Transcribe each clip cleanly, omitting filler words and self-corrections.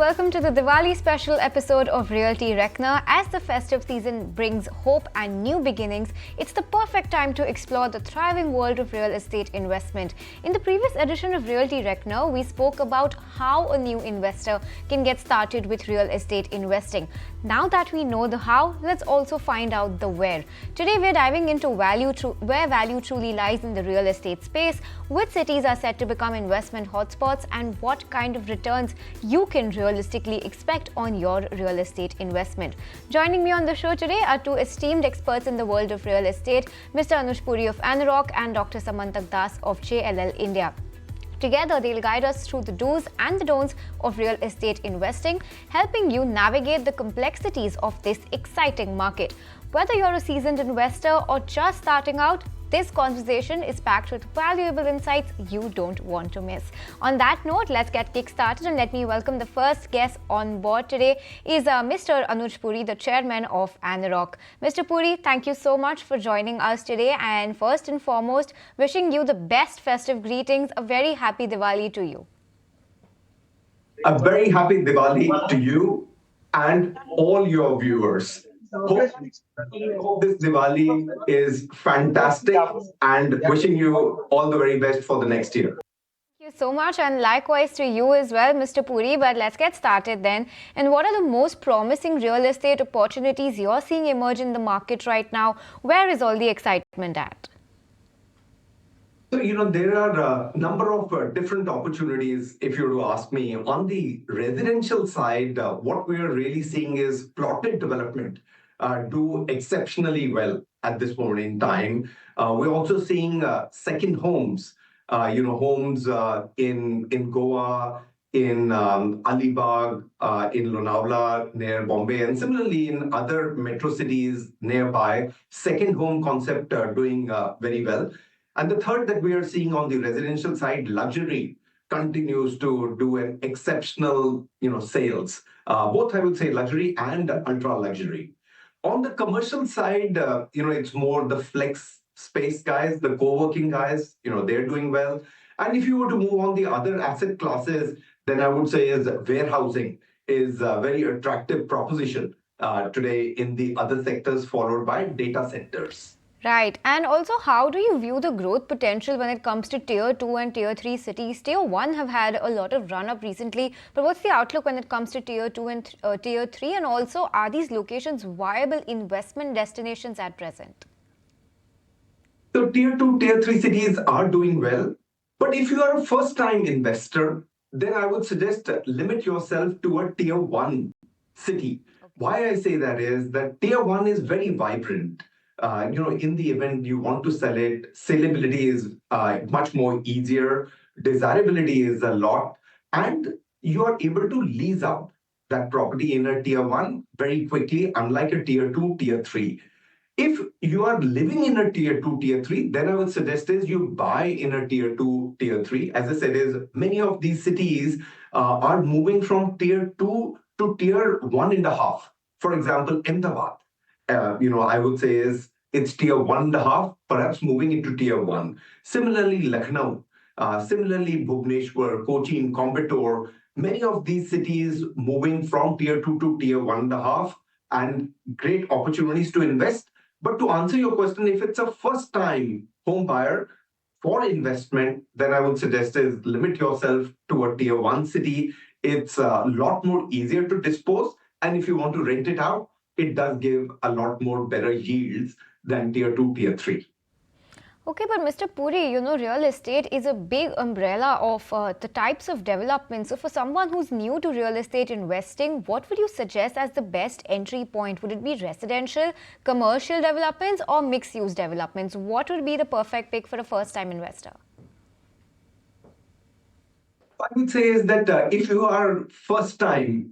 welcome to the Diwali special episode of Realty Reckoner. As the festive season brings hope and new beginnings, it's the perfect time to explore the thriving world of real estate investment. In the previous edition of Realty Reckoner, we spoke about how a new investor can get started with real estate investing. Now that we know the how, let's also find out the where. Today we're diving into where value truly lies in the real estate space, which cities are set to become investment hotspots, and what kind of returns you can realistically expect on your real estate investment. Joining me on the show today are two esteemed experts in the world of real estate, Mr. Anuj Puri of Anurok and Dr. Samantak Das of JLL India. Together, they'll guide us through the do's and the don'ts of real estate investing, helping you navigate the complexities of this exciting market. Whether you're a seasoned investor or just starting out, this conversation is packed with valuable insights you don't want to miss. On that note, let's get kick-started and let me welcome the first guest on board today is Mr. Anuj Puri, the chairman of Anurok. Mr. Puri, thank you so much for joining us today, and first and foremost, wishing you the best festive greetings. A very happy Diwali to you. A very happy Diwali to you and all your viewers. Hope this Diwali is fantastic and wishing you all the very best for the next year. Thank you so much, and likewise to you as well, Mr. Puri. But let's get started then. And what are the most promising real estate opportunities you're seeing emerge in the market right now? Where is all the excitement at? So, there are a number of different opportunities, if you were to ask me. On the residential side, what we are really seeing is plotted development do exceptionally well at this moment in time. We're also seeing second homes, homes in Goa, in Alibag, in Lonavala near Bombay, and similarly in other metro cities nearby. Second home concept doing very well. And the third that we are seeing on the residential side, luxury continues to do an exceptional, sales. Both I would say luxury and ultra luxury. On the commercial side, it's more the flex space guys, the co-working guys, they're doing well. And if you were to move on the other asset classes, then I would say is warehousing is a very attractive proposition today in the other sectors, followed by data centers. Right. And also, how do you view the growth potential when it comes to Tier 2 and Tier 3 cities? Tier 1 have had a lot of run-up recently, but what's the outlook when it comes to Tier 2 and Tier 3? And also, are these locations viable investment destinations at present? So Tier 2, Tier 3 cities are doing well. But if you are a first-time investor, then I would suggest limit yourself to a Tier 1 city. Why I say that is that Tier 1 is very vibrant. In the event you want to sell it, saleability is much more easier, desirability is a lot, and you are able to lease out that property in a Tier 1 very quickly, unlike a Tier 2, Tier 3. If you are living in a Tier 2, Tier 3, then I would suggest is you buy in a Tier 2, Tier 3. As I said, is many of these cities are moving from Tier 2 to Tier 1.5. For example, Ahmedabad. I would say is it's Tier 1.5, perhaps moving into Tier 1. Similarly, Lucknow, similarly, Bhubaneswar, Cochin, Coimbatore, many of these cities moving from Tier 2 to Tier 1.5, and great opportunities to invest. But to answer your question, if it's a first-time home buyer for investment, then I would suggest is limit yourself to a Tier 1 city. It's a lot more easier to dispose. And if you want to rent it out, it does give a lot more better yields than Tier 2, Tier 3. Okay, but Mr. Puri, real estate is a big umbrella of the types of development. So for someone who's new to real estate investing, what would you suggest as the best entry point? Would it be residential, commercial developments, or mixed-use developments? What would be the perfect pick for a first-time investor? I would say is that if you are first-time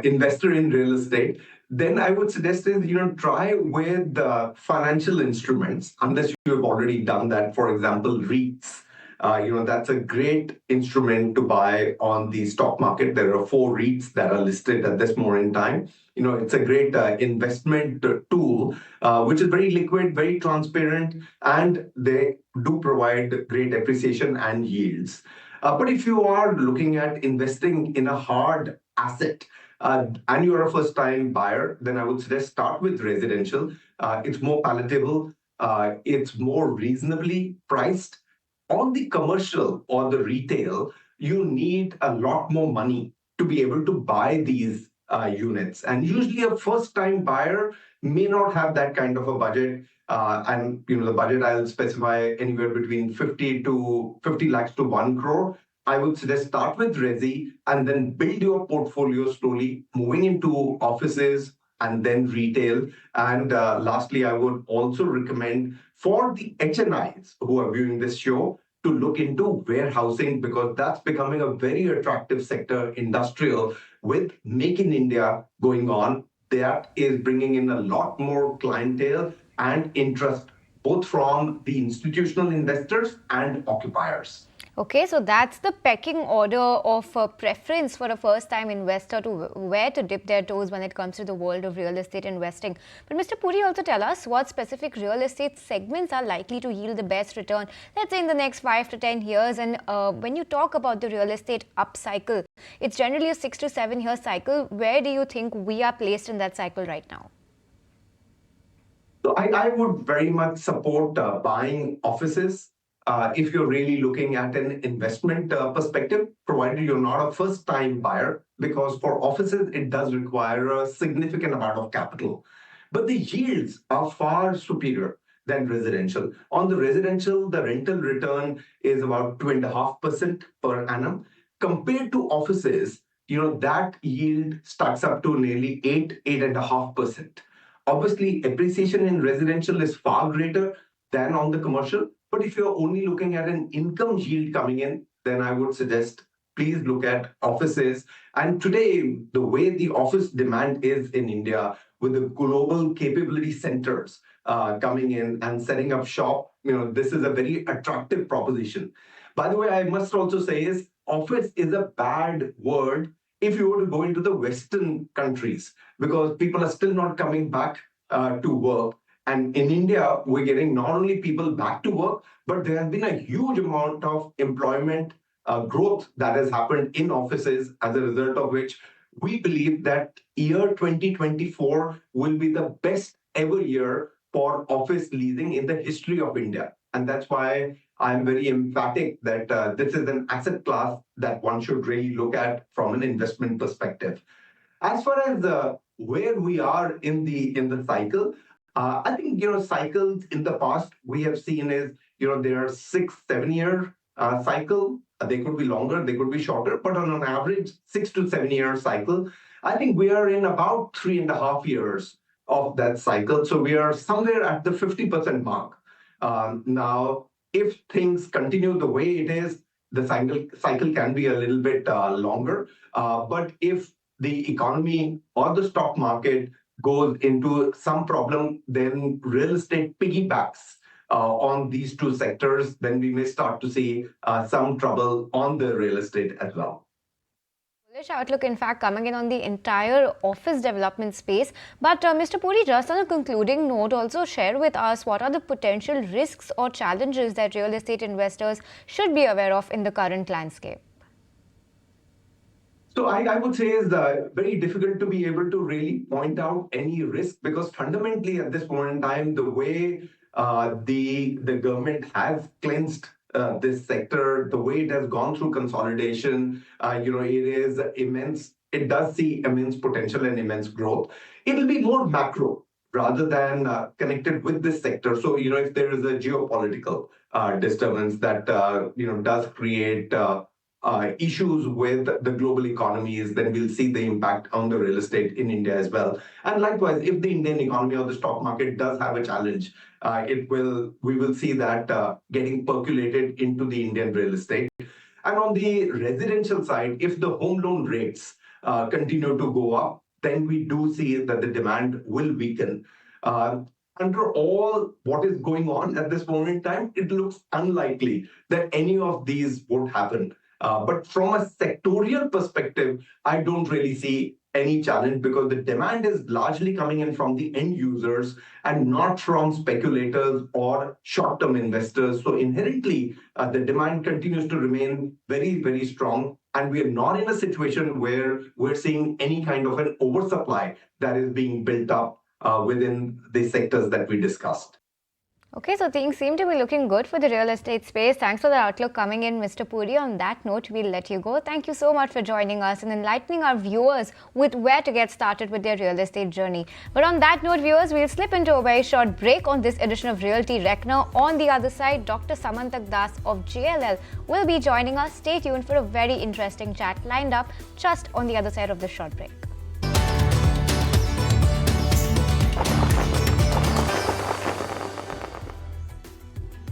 investor in real estate, then I would suggest is, try with the financial instruments, unless you have already done that. For example, REITs. That's a great instrument to buy on the stock market. There are 4 REITs that are listed at this moment in time. It's a great investment tool, which is very liquid, very transparent, and they do provide great appreciation and yields. But if you are looking at investing in a hard asset, and you're a first-time buyer, then I would suggest start with residential. It's more palatable. It's more reasonably priced. On the commercial or the retail, you need a lot more money to be able to buy these units. And usually a first-time buyer may not have that kind of a budget. And the budget I'll specify anywhere between 50 lakhs to 1 crore. I would suggest start with Resi and then build your portfolio slowly, moving into offices and then retail. And lastly, I would also recommend for the HNIs who are viewing this show to look into warehousing, because that's becoming a very attractive sector, industrial, with Make in India going on. That is bringing in a lot more clientele and interest, both from the institutional investors and occupiers. Okay, so that's the pecking order of preference for a first-time investor to where to dip their toes when it comes to the world of real estate investing. But Mr. Puri, also tell us what specific real estate segments are likely to yield the best return, let's say in the next 5 to 10 years. And when you talk about the real estate upcycle, it's generally a 6 to 7 year cycle. Where do you think we are placed in that cycle right now? So I would very much support buying offices if you're really looking at an investment perspective, provided you're not a first-time buyer, because for offices, it does require a significant amount of capital. But the yields are far superior than residential. On the residential, the rental return is about 2.5% per annum. Compared to offices, that yield stacks up to nearly 8.5%. Obviously, appreciation in residential is far greater than on the commercial. But if you're only looking at an income yield coming in, then I would suggest please look at offices. And today, the way the office demand is in India, with the global capability centers coming in and setting up shop, this is a very attractive proposition. By the way, I must also say is office is a bad word if you were to go into the Western countries, because people are still not coming back to work. And in India, we're getting not only people back to work, but there has been a huge amount of employment growth that has happened in offices, as a result of which we believe that year 2024 will be the best ever year for office leasing in the history of India. And that's why I'm very emphatic that this is an asset class that one should really look at from an investment perspective. As far as where we are in the cycle, I think cycles in the past we have seen is there are 6-7 year cycle. They could be longer, they could be shorter, but on an average 6 to 7 year cycle. I think we are in about 3.5 years of that cycle. So we are somewhere at the 50% mark. Now, if things continue the way it is, the cycle can be a little bit longer. But if the economy or the stock market goes into some problem, then real estate piggybacks on these two sectors, then we may start to see some trouble on the real estate as well. Bullish outlook, in fact, coming in on the entire office development space. But Mr. Puri, just on a concluding note, also share with us what are the potential risks or challenges that real estate investors should be aware of in the current landscape? So I would say it's very difficult to be able to really point out any risk, because fundamentally at this point in time, the way the government has cleansed this sector, the way it has gone through consolidation, it is immense. It does see immense potential and immense growth. It will be more macro rather than connected with this sector. So, if there is a geopolitical disturbance that, does create issues with the global economies, then we'll see the impact on the real estate in India as well. And likewise, if the Indian economy or the stock market does have a challenge, we will see that getting percolated into the Indian real estate. And on the residential side, if the home loan rates continue to go up, then we do see that the demand will weaken. Under all what is going on at this moment in time, it looks unlikely that any of these would happen. But from a sectorial perspective, I don't really see any challenge because the demand is largely coming in from the end users and not from speculators or short-term investors. So inherently, the demand continues to remain very, very strong. And we are not in a situation where we're seeing any kind of an oversupply that is being built up within the sectors that we discussed. Okay, so things seem to be looking good for the real estate space. Thanks for the outlook coming in, Mr. Puri. On that note, we'll let you go. Thank you so much for joining us and enlightening our viewers with where to get started with their real estate journey. But on that note, viewers, we'll slip into a very short break on this edition of Realty Reckoner. On the other side, Dr. Samvat Das of JLL will be joining us. Stay tuned for a very interesting chat lined up just on the other side of this short break.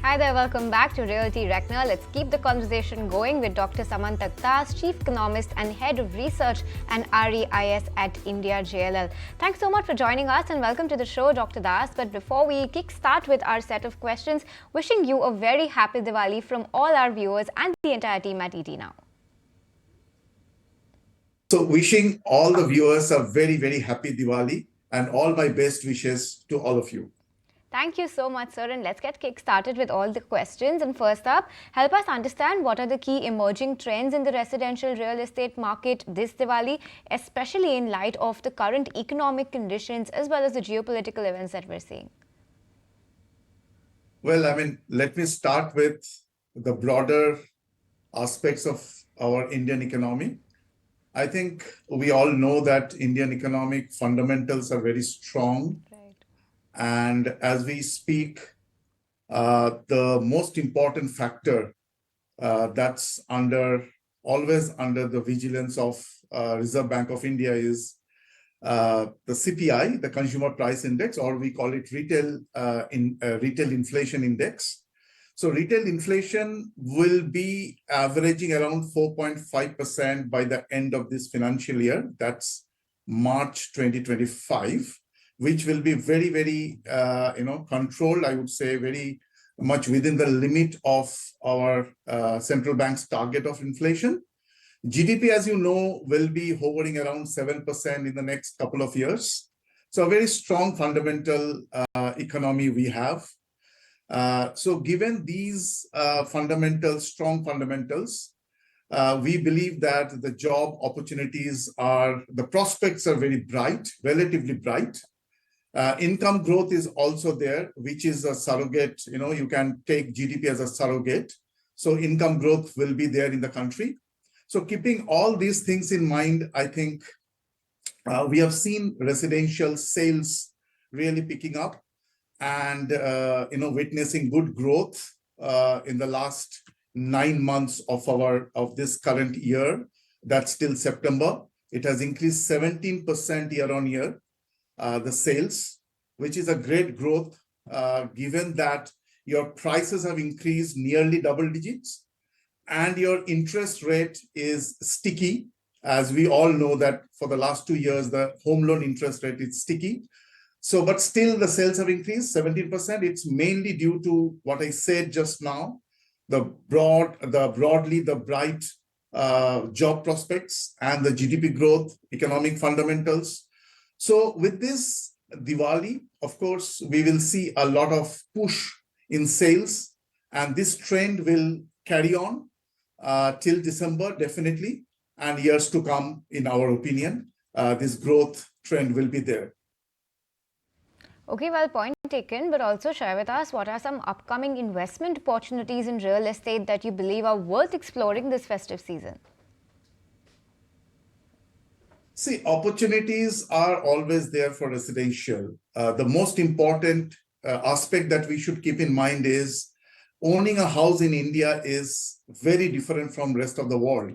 Hi there, welcome back to Realty Reckoner. Let's keep the conversation going with Dr. Samvat Das, Chief Economist and Head of Research and REIS at India JLL. Thanks so much for joining us and welcome to the show, Dr. Das. But before we kickstart with our set of questions, wishing you a very happy Diwali from all our viewers and the entire team at ET Now. So wishing all the viewers a very, very happy Diwali and all my best wishes to all of you. Thank you so much, sir. And let's get kick-started with all the questions. And first up, help us understand what are the key emerging trends in the residential real estate market this Diwali, especially in light of the current economic conditions as well as the geopolitical events that we're seeing. Well, let me start with the broader aspects of our Indian economy. I think we all know that Indian economic fundamentals are very strong. And as we speak, the most important factor that's always under the vigilance of Reserve Bank of India is the CPI, the Consumer Price Index, or we call it Retail Inflation Index. So retail inflation will be averaging around 4.5% by the end of this financial year. That's March 2025. Which will be very, very, controlled, I would say, very much within the limit of our central bank's target of inflation. GDP, as you know, will be hovering around 7% in the next couple of years. So a very strong fundamental economy we have. So given these strong fundamentals, we believe that the job opportunities the prospects are very bright, relatively bright. Income growth is also there, which is a surrogate. You can take GDP as a surrogate. So income growth will be there in the country. So keeping all these things in mind, I think we have seen residential sales really picking up and, witnessing good growth in the last 9 months of this current year. That's till September. It has increased 17% year on year. The sales, which is a great growth, given that your prices have increased nearly double digits and your interest rate is sticky. As we all know that for the last 2 years, the home loan interest rate is sticky. So, but still the sales have increased 17%. It's mainly due to what I said just now, the bright job prospects and the GDP growth, economic fundamentals. So with this Diwali, of course, we will see a lot of push in sales, and this trend will carry on till December, definitely, and years to come, in our opinion. This growth trend will be there. Okay, well, point taken, but also share with us what are some upcoming investment opportunities in real estate that you believe are worth exploring this festive season? See, opportunities are always there for residential. The most important aspect that we should keep in mind is owning a house in India is very different from rest of the world.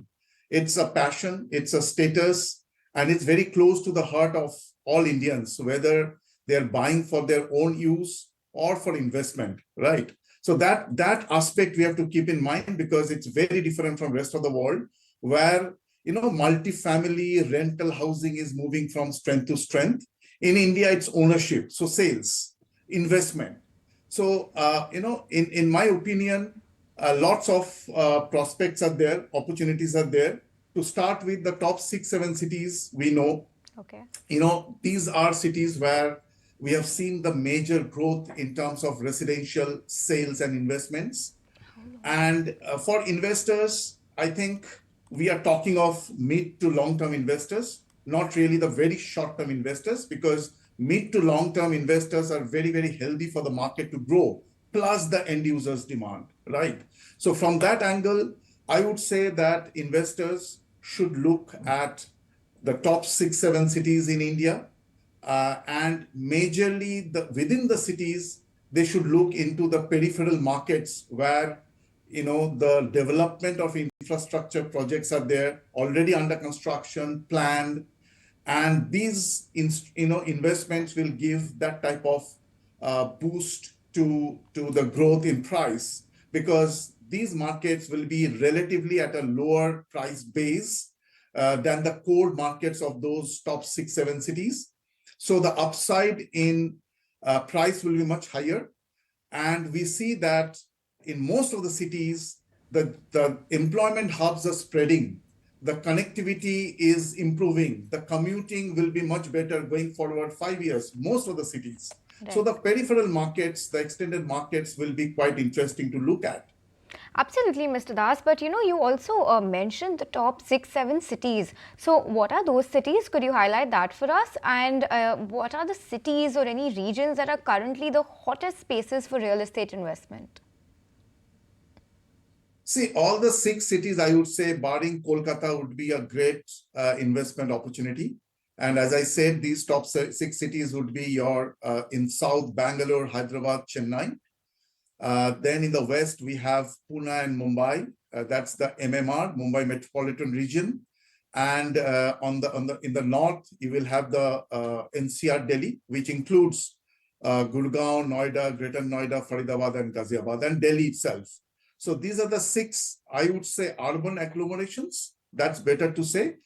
It's a passion, it's a status, and it's very close to the heart of all Indians, whether they're buying for their own use or for investment, right? So that aspect we have to keep in mind because it's very different from rest of the world where multi-family rental housing is moving from strength to strength. In India, it's ownership, so sales, investment. So, in my opinion, lots of prospects are there, opportunities are there. To start with, the top 6-7 cities we know, Okay. These are cities where we have seen the major growth in terms of residential sales and investments. And for investors, I think we are talking of mid to long-term investors, not really the very short-term investors, because mid to long-term investors are very, very healthy for the market to grow, plus the end users' demand, right? So from that angle, I would say that investors should look at the top 6, 7 cities in India, and majorly within the cities, they should look into the peripheral markets where the development of infrastructure projects are there already under construction, planned, and these investments will give that type of boost to the growth in price, because these markets will be relatively at a lower price base than the core markets of those top 6, 7 cities. So the upside in price will be much higher. And we see that in most of the cities, the employment hubs are spreading. The connectivity is improving. The commuting will be much better going forward 5 years, most of the cities. Right. So the peripheral markets, the extended markets will be quite interesting to look at. Absolutely, Mr. Das. But you also mentioned the top 6, 7 cities. So, what are those cities? Could you highlight that for us? And what are the cities or any regions that are currently the hottest spaces for real estate investment? See, all the 6 cities, I would say, barring Kolkata, would be a great investment opportunity. And as I said, these top 6 cities would be your in South, Bangalore, Hyderabad, Chennai. Then in the west, we have Pune and Mumbai. That's the MMR, Mumbai Metropolitan Region. And in the north, you will have the NCR Delhi, which includes Gurgaon, Noida, Greater Noida, Faridabad, and Ghaziabad, and Delhi itself. So these are the 6, I would say, urban agglomerations. That's better to say.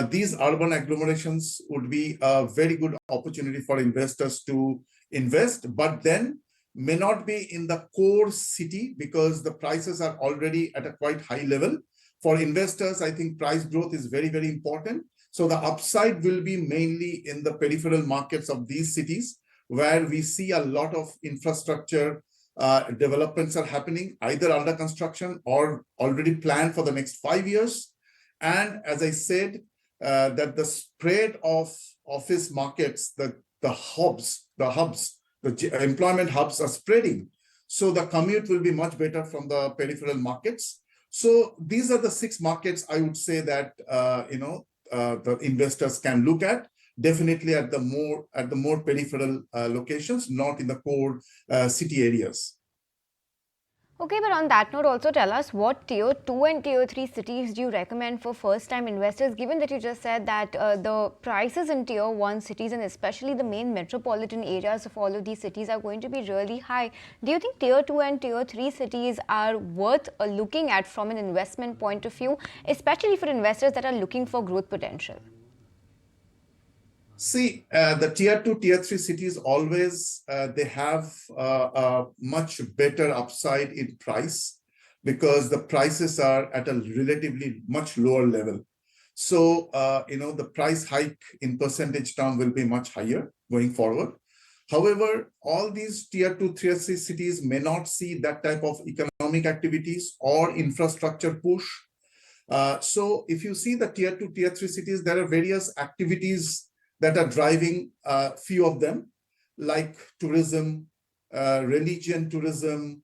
These urban agglomerations would be a very good opportunity for investors to invest, but then may not be in the core city because the prices are already at a quite high level. For investors, I think price growth is very, very important. So the upside will be mainly in the peripheral markets of these cities, where we see a lot of infrastructure developments are happening, either under construction or already planned for the next 5 years. And as I said, that the spread of office markets, the hubs, the employment hubs are spreading. So the commute will be much better from the peripheral markets. So these are the 6 markets I would say that the investors can look at. Definitely at the more peripheral locations, not in the core city areas. Okay, but on that note, also tell us what tier 2 and tier 3 cities do you recommend for first-time investors, given that you just said that the prices in tier 1 cities and especially the main metropolitan areas of all of these cities are going to be really high. Do you think tier 2 and tier 3 cities are worth looking at from an investment point of view, especially for investors that are looking for growth potential? See, the tier 2, tier 3 cities always, they have a much better upside in price because the prices are at a relatively much lower level. So, the price hike in percentage term will be much higher going forward. However, all these tier 2, tier 3 cities may not see that type of economic activities or infrastructure push. So if you see the tier 2, tier 3 cities, there are various activities that are driving few of them, like tourism, religion tourism,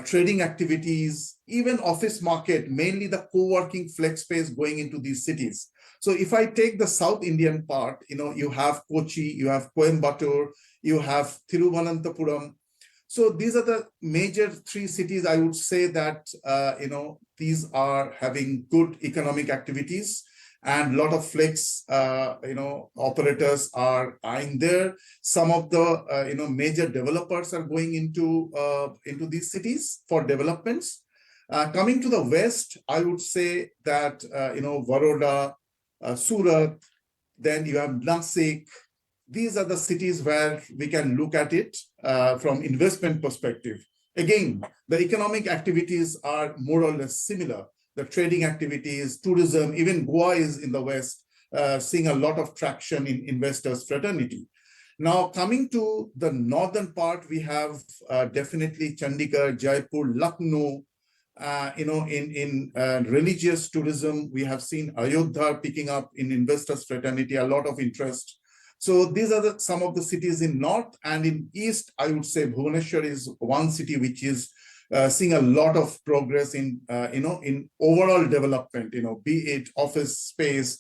trading activities, even office market, mainly the co-working flex space going into these cities. So if I take the South Indian part, you have Kochi, you have Coimbatore, you have Thiruvananthapuram. So these are the major 3 cities I would say that, these are having good economic activities. And a lot of flex, operators are eyeing there. Some of the, major developers are going into these cities for developments. Coming to the west, I would say that, Baroda, Surat, then you have Nasik. These are the cities where we can look at it from investment perspective. Again, the economic activities are more or less similar. The trading activities, tourism, even Goa is in the west. seeing a lot of traction in investors' fraternity. Now, coming to the northern part, we have definitely Chandigarh, Jaipur, Lucknow. In religious tourism, we have seen Ayodhya picking up in investors' fraternity, a lot of interest. So these are some of the cities in north, and in east, I would say Bhubaneswar is one city which is seeing a lot of progress in in overall development. Be it office space,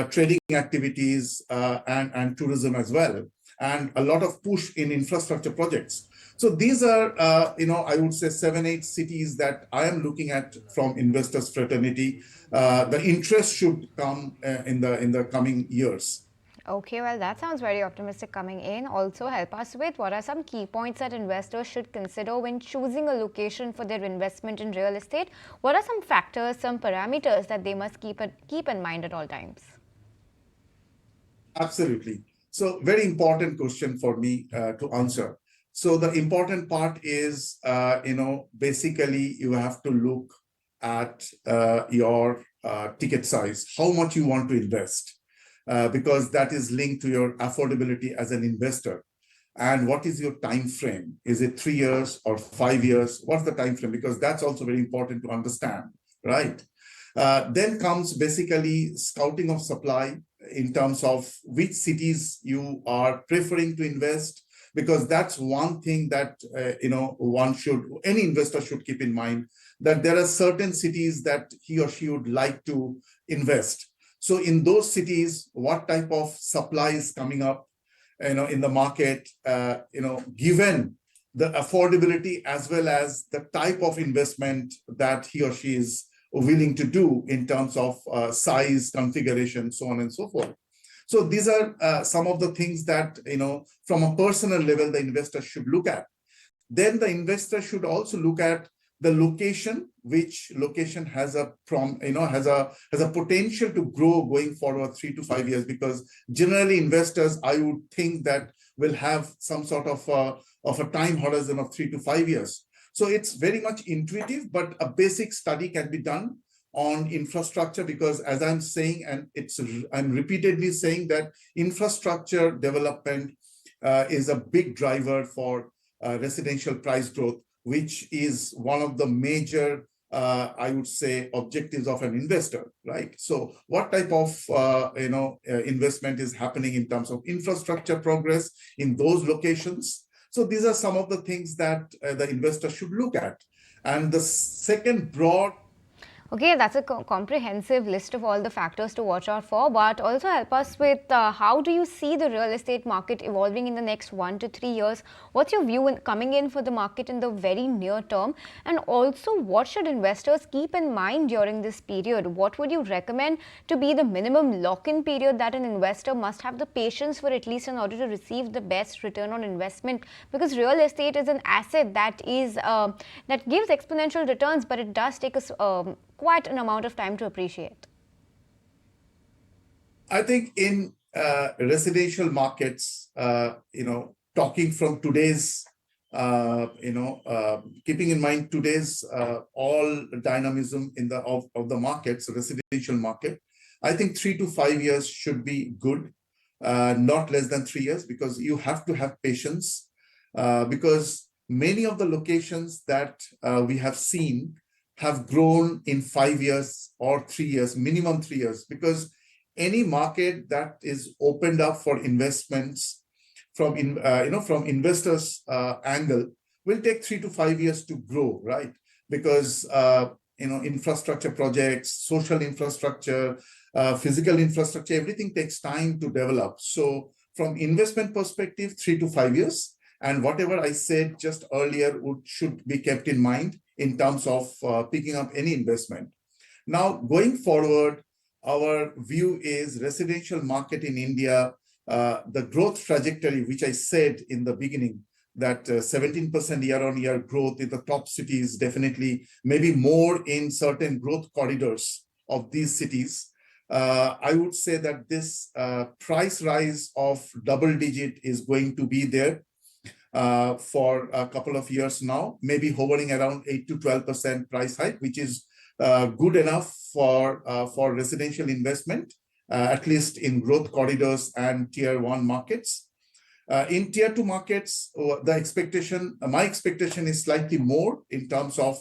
trading activities, and tourism as well, and a lot of push in infrastructure projects. So these are, I would say 7, 8 cities that I am looking at from investors fraternity. The interest should come in the coming years. Okay, well, that sounds very optimistic coming in. Also, help us with what are some key points that investors should consider when choosing a location for their investment in real estate? What are some factors, some parameters that they must keep in mind at all times? Absolutely. So very important question for me to answer. So the important part is, basically you have to look at your ticket size, how much you want to invest, because that is linked to your affordability as an investor. And what is your time frame? Is it 3 years or 5 years? What's the time frame? Because that's also very important to understand, right? Then comes basically scouting of supply in terms of which cities you are preferring to invest, because that's one thing that any investor should keep in mind, that there are certain cities that he or she would like to invest. So in those cities, what type of supply is coming up, in the market, given the affordability as well as the type of investment that he or she is willing to do in terms of size, configuration, so on and so forth. So these are some of the things that, from a personal level, the investor should look at. Then the investor should also look at the location, which location has a potential to grow going forward 3 to 5 years, because generally investors, I would think, that will have some sort of a time horizon of 3 to 5 years. So it's very much intuitive, but a basic study can be done on infrastructure, because as I'm saying, and I'm repeatedly saying, that infrastructure development is a big driver for residential price growth, which is one of the major, I would say, objectives of an investor, right? So what type of, investment is happening in terms of infrastructure progress in those locations? So these are some of the things that the investor should look at. And the second broad. Okay, that's a comprehensive list of all the factors to watch out for, but also help us with how do you see the real estate market evolving in the next 1 to 3 years? What's your view coming in for the market in the very near term? And also, what should investors keep in mind during this period? What would you recommend to be the minimum lock-in period that an investor must have the patience for, at least in order to receive the best return on investment? Because real estate is an asset that gives exponential returns, but it does take us quite an amount of time to appreciate. I think in residential markets, talking from today's, keeping in mind today's all dynamism of the markets, residential market, I think 3 to 5 years should be good, not less than 3 years, because you have to have patience, because many of the locations that we have seen have grown in 5 years or 3 years, minimum 3 years, because any market that is opened up for investments from investors' angle will take 3 to 5 years to grow, right? Because infrastructure projects, social infrastructure, physical infrastructure, everything takes time to develop. So from investment perspective, 3 to 5 years, and whatever I said just earlier should be kept in mind in terms of picking up any investment. Now, going forward, our view is residential market in India, the growth trajectory, which I said in the beginning, that 17% year-on-year growth in the top cities, definitely maybe more in certain growth corridors of these cities. I would say that this price rise of double digit is going to be there for a couple of years now, maybe hovering around 8 to 12% price hike, which is good enough for residential investment. at least in growth corridors and tier 1 markets. In tier 2 markets, my expectation is slightly more in terms of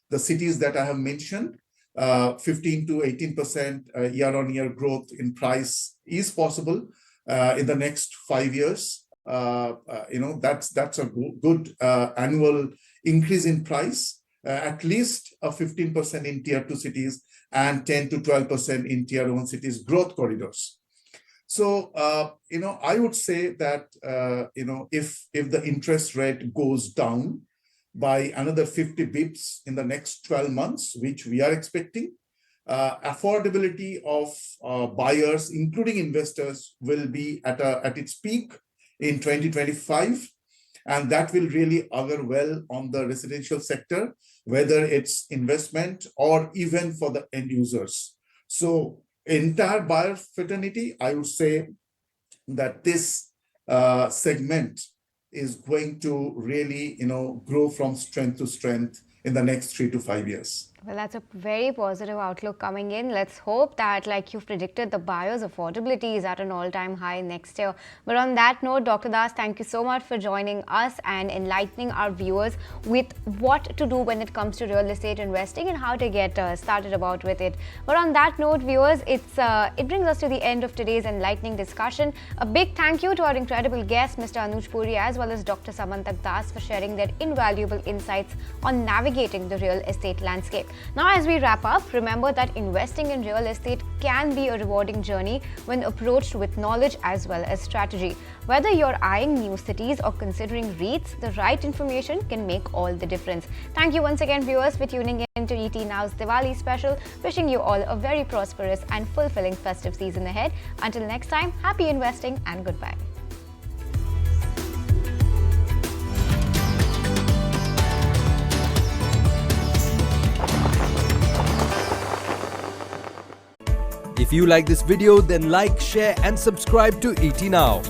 the cities that I have mentioned. 15 to 18% year-on-year growth in price is possible in the next 5 years. That's a good annual increase in price, at least a 15% in tier 2 cities and 10 to 12% in tier 1 cities growth corridors. So, I would say that, if the interest rate goes down by another 50 bips in the next 12 months, which we are expecting, affordability of buyers, including investors, will be at its peak in 2025. And that will really augur well on the residential sector, whether it's investment or even for the end users. So entire buyer fraternity, I would say that this segment is going to really, grow from strength to strength in the next 3 to 5 years. Well, that's a very positive outlook coming in. Let's hope that, like you've predicted, the buyer's affordability is at an all-time high next year. But on that note, Dr. Das, thank you so much for joining us and enlightening our viewers with what to do when it comes to real estate investing and how to get started about with it. But on that note, viewers, it brings us to the end of today's enlightening discussion. A big thank you to our incredible guest, Mr. Anuj Puri, as well as Dr. Samvat Das, for sharing their invaluable insights on navigating the real estate landscape. Now, as we wrap up, remember that investing in real estate can be a rewarding journey when approached with knowledge as well as strategy. Whether you're eyeing new cities or considering REITs, the right information can make all the difference. Thank you once again, viewers, for tuning in to ET Now's Diwali special. Wishing you all a very prosperous and fulfilling festive season ahead. Until next time, happy investing and goodbye. If you like this video, then like, share and subscribe to ET Now.